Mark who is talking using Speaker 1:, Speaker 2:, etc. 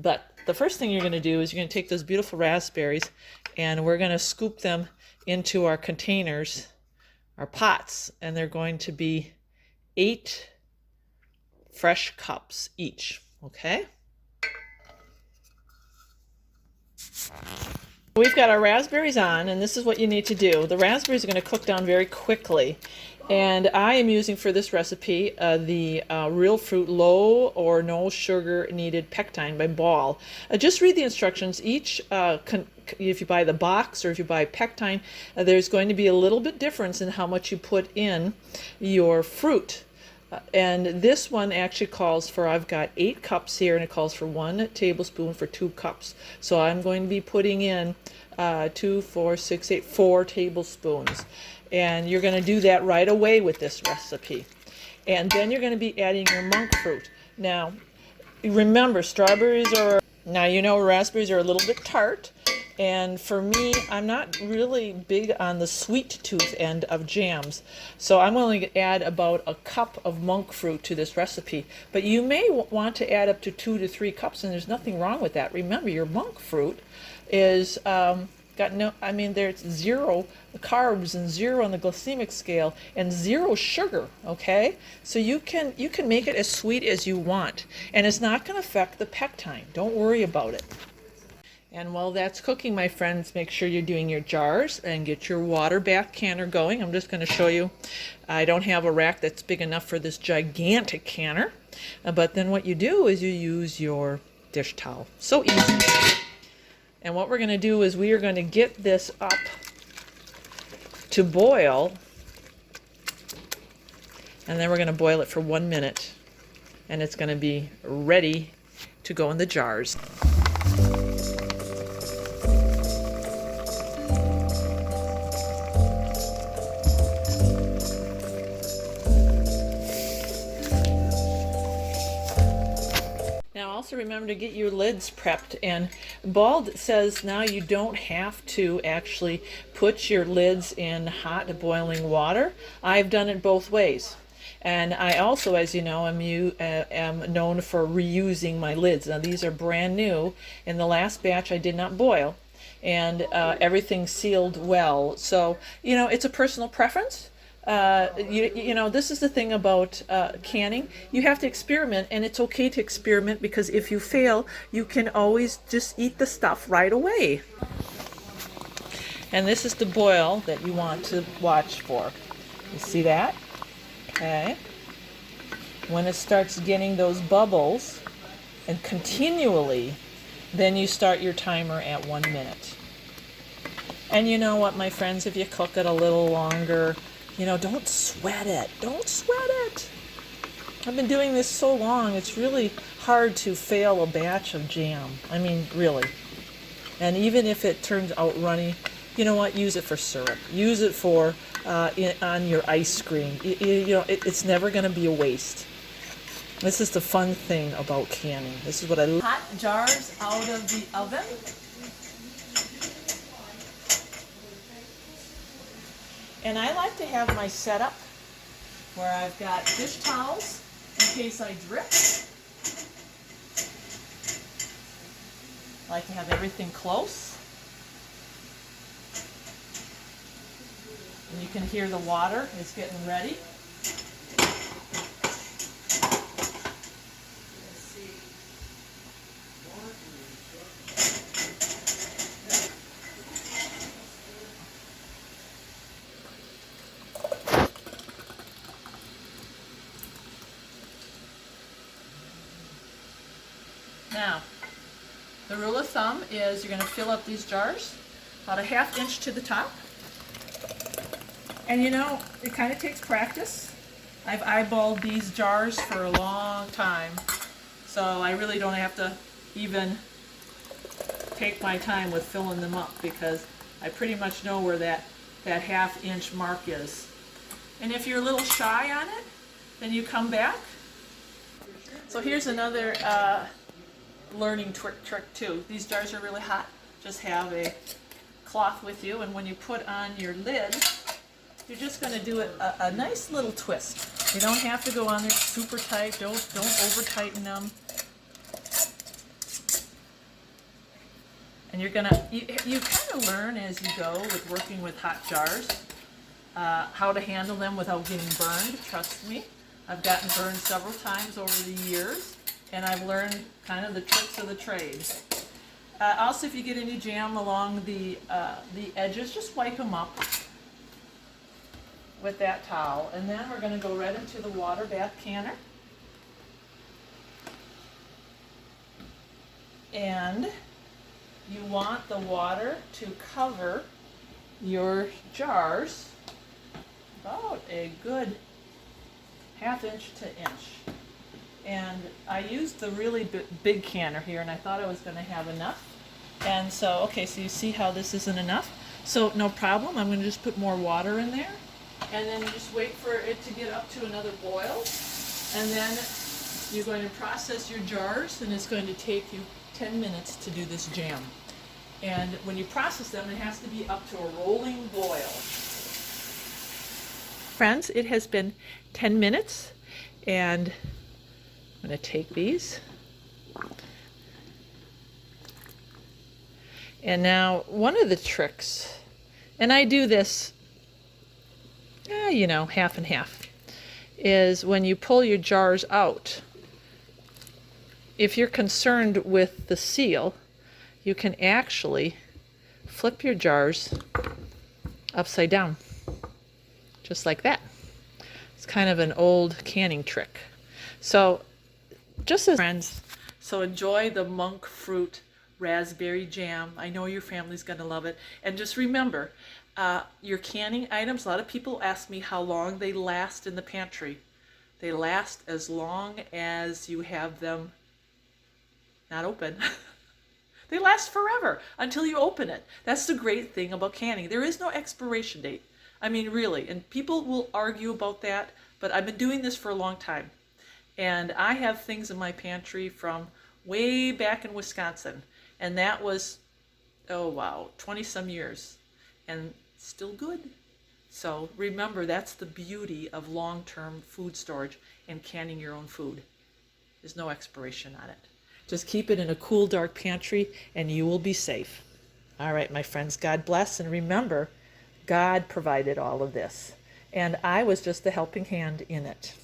Speaker 1: But the first thing you're going to do is you're going to take those beautiful raspberries and we're going to scoop them into our containers, our pots, and they're going to be 8 fresh cups each, okay? We've got our raspberries on, and this is what you need to do. The raspberries are going to cook down very quickly, and I am using for this recipe the Real Fruit Low or No Sugar Needed Pectine by Ball. Just read the instructions. Each, if you buy the box or if you buy pectine, there's going to be a little bit difference in how much you put in your fruit. And this one actually calls for, I've got 8 cups here, and it calls for 1 tablespoon for 2 cups. So I'm going to be putting in 2, 4, 6, 8, 4 tablespoons. And you're going to do that right away with this recipe. And then you're going to be adding your monk fruit. Now, remember, strawberries are, now you know raspberries are a little bit tart. And for me, I'm not really big on the sweet tooth end of jams. So I'm only going to add about a cup of monk fruit to this recipe. But you may want to add up to 2 to 3 cups, and there's nothing wrong with that. Remember, your monk fruit is got no, I mean, there's 0 carbs and 0 on the glycemic scale and 0 sugar, okay? So you can make it as sweet as you want, and it's not going to affect the pectine. Don't worry about it. And while that's cooking, my friends, make sure you're doing your jars and get your water bath canner going. I'm just going to show you. I don't have a rack that's big enough for this gigantic canner, but then what you do is you use your dish towel. So easy. And what we're going to do is we are going to get this up to boil, and then we're going to boil it for 1 minute, and it's going to be ready to go in the jars. Also remember to get your lids prepped, and Bald says now you don't have to actually put your lids in hot boiling water. I've done it both ways, and I also, as you know, am known for reusing my lids. Now these are brand new. In the last batch I did not boil, and everything sealed well. So you know, it's a personal preference. You know, this is the thing about canning. You have to experiment, and it's okay to experiment, because if you fail, you can always just eat the stuff right away. And this is the boil that you want to watch for. You see that? Okay. When it starts getting those bubbles, and continually, then you start your timer at 1 minute. And you know what, my friends, if you cook it a little longer, you know, don't sweat it. Don't sweat it. I've been doing this so long, it's really hard to fail a batch of jam. I mean, really. And even if it turns out runny, you know what? Use it for syrup. Use it for on your ice cream. You know, it's never going to be a waste. This is the fun thing about canning. This is what I love. Hot jars out of the oven. And I like to have my setup where I've got dish towels in case I drip. I like to have everything close. And you can hear the water is getting ready. Now, the rule of thumb is you're going to fill up these jars about a 1/2 inch to the top. And you know, it kind of takes practice. I've eyeballed these jars for a long time, so I really don't have to even take my time with filling them up, because I pretty much know where that 1/2 inch mark is. And if you're a little shy on it, then you come back. So here's another learning trick too. These jars are really hot. Just have a cloth with you, and when you put on your lid, you're just going to do it a nice little twist. You don't have to go on there super tight. Don't over tighten them. And you kind of learn as you go with working with hot jars how to handle them without getting burned. Trust me, I've gotten burned several times over the years, and I've learned kind of the tricks of the trade. Also, if you get any jam along the edges, just wipe them up with that towel. And then we're going to go right into the water bath canner. And you want the water to cover your jars about a good ½ inch to inch. And I used the really big canner here, and I thought I was going to have enough. And so, okay, so you see how this isn't enough? So no problem, I'm going to just put more water in there. And then you just wait for it to get up to another boil. And then you're going to process your jars, and it's going to take you 10 minutes to do this jam. And when you process them, it has to be up to a rolling boil. Friends, it has been 10 minutes, and I'm going to take these. And now, one of the tricks, and I do this, half and half, is when you pull your jars out, if you're concerned with the seal, you can actually flip your jars upside down, just like that. It's kind of an old canning trick. So, just as friends, so enjoy the monk fruit raspberry jam. I know your family's going to love it. And just remember, your canning items, a lot of people ask me how long they last in the pantry. They last as long as you have them not open. They last forever until you open it. That's the great thing about canning. There is no expiration date. I mean, really, and people will argue about that, but I've been doing this for a long time. And I have things in my pantry from way back in Wisconsin. And that was, 20 some years. And still good. So remember, that's the beauty of long-term food storage and canning your own food. There's no expiration on it. Just keep it in a cool, dark pantry, and you will be safe. All right, my friends, God bless. And remember, God provided all of this. And I was just the helping hand in it.